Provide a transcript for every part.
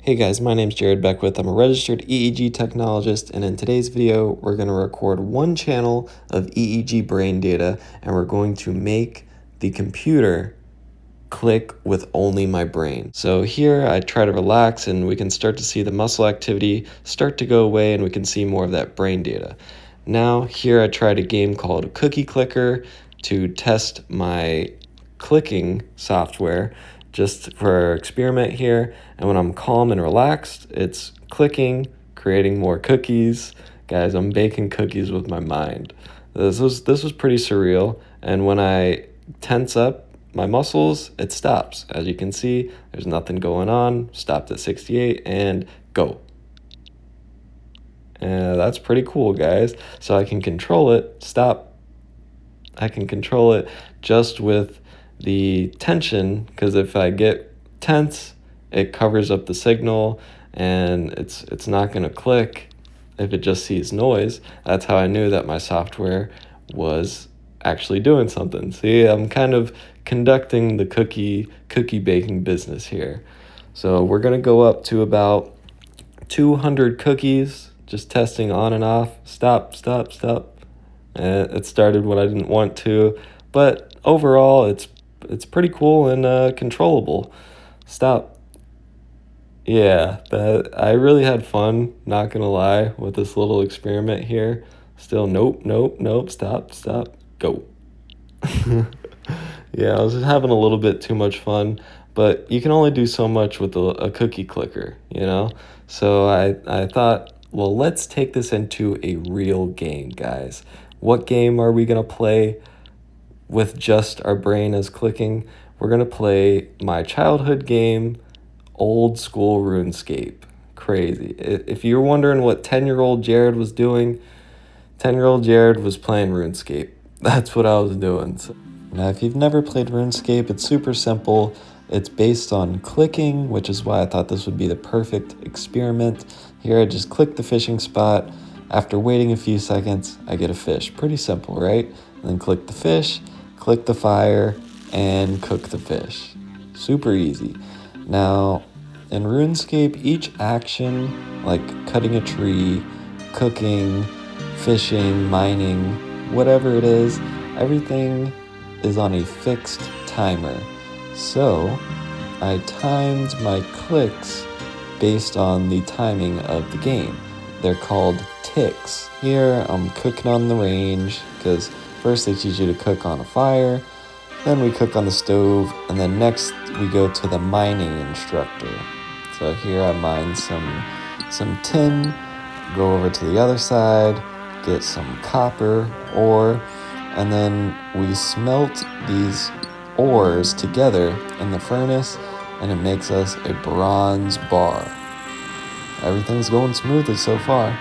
Hey guys, my name's Jared Beckwith. I'm a registered EEG technologist, and in today's video, we're going to record one channel of EEG brain data, and we're going to make the computer click with only my brain. So here I try to relax, and we can start to see the muscle activity start to go away, and we can see more of that brain data. Now here I tried a game called Cookie Clicker to test my clicking software just for our experiment here, and when I'm calm and relaxed, it's clicking, creating more cookies. Guys, I'm baking cookies with my mind. This was pretty surreal, and when I tense up my muscles, it stops. As you can see, there's nothing going on. Stopped at 68 and go. And that's pretty cool, guys. So I can control it, stop. I can control it just with the tension, because if I get tense, it covers up the signal and it's not going to click if it just sees noise. That's how I knew that my software was actually doing something. See, I'm kind of conducting the cookie baking business here. So we're going to go up to about 200 cookies, just testing on and off. Stop. And it started when I didn't want to, but overall it's pretty cool and controllable. Stop. Yeah, I really had fun, not gonna lie, with this little experiment here. Still, nope, stop, go. Yeah, I was just having a little bit too much fun, but you can only do so much with a cookie clicker, you know? So I thought, well, let's take this into a real game, guys. What game are we gonna play with just our brain as clicking? We're gonna play my childhood game, Old School RuneScape. Crazy. If you're wondering what 10-year-old Jared was doing, 10-year-old Jared was playing RuneScape. That's what I was doing. Now, if you've never played RuneScape, it's super simple. It's based on clicking, which is why I thought this would be the perfect experiment. Here, I just click the fishing spot. After waiting a few seconds, I get a fish. Pretty simple, right? And then click the fish, click the fire, and cook the fish. Super easy. Now, in RuneScape, each action, like cutting a tree, cooking, fishing, mining, whatever it is, everything is on a fixed timer. So I timed my clicks based on the timing of the game. They're called ticks. Here I'm cooking on the range, because first they teach you to cook on a fire, then we cook on the stove, and then next we go to the mining instructor. So here I mine some tin, go over to the other side, get some copper ore, and then we smelt these ores together in the furnace, and it makes us a bronze bar. Everything's going smoothly so far.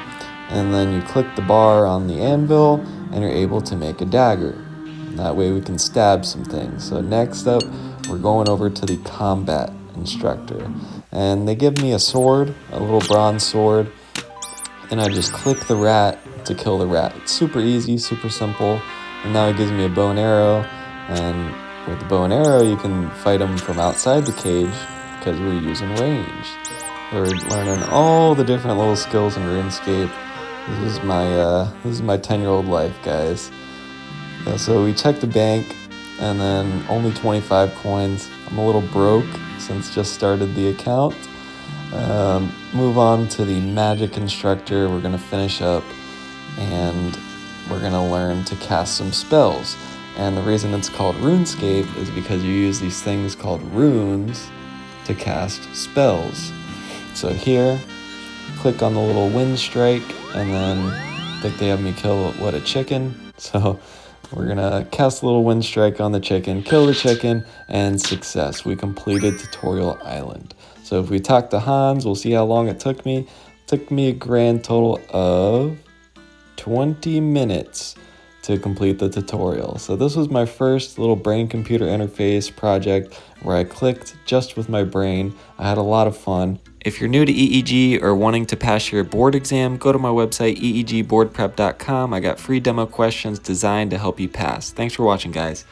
And then you click the bar on the anvil, and you're able to make a dagger. And that way we can stab some things. So next up, we're going over to the combat instructor. And they give me a sword, a little bronze sword, and I just click the rat to kill the rat. It's super easy, super simple. And now it gives me a bow and arrow, and with the bow and arrow you can fight them from outside the cage because we're using range. We're learning all the different little skills in RuneScape. This is my 10-year-old life, guys. Yeah, so we check the bank, and then only 25 coins. I'm a little broke since just started the account. Move on to the magic instructor. We're gonna finish up, and we're gonna learn to cast some spells. And the reason it's called RuneScape is because you use these things called runes to cast spells. So here, click on the little wind strike, and then I think they have me kill, a chicken? So we're gonna cast a little wind strike on the chicken, kill the chicken, and success. We completed Tutorial Island. So if we talk to Hans, we'll see how long it took me. It took me a grand total of 20 minutes to complete the tutorial. So this was my first little brain-computer interface project where I clicked just with my brain. I had a lot of fun. If you're new to EEG or wanting to pass your board exam, go to my website, eegboardprep.com. I got free demo questions designed to help you pass. Thanks for watching, guys.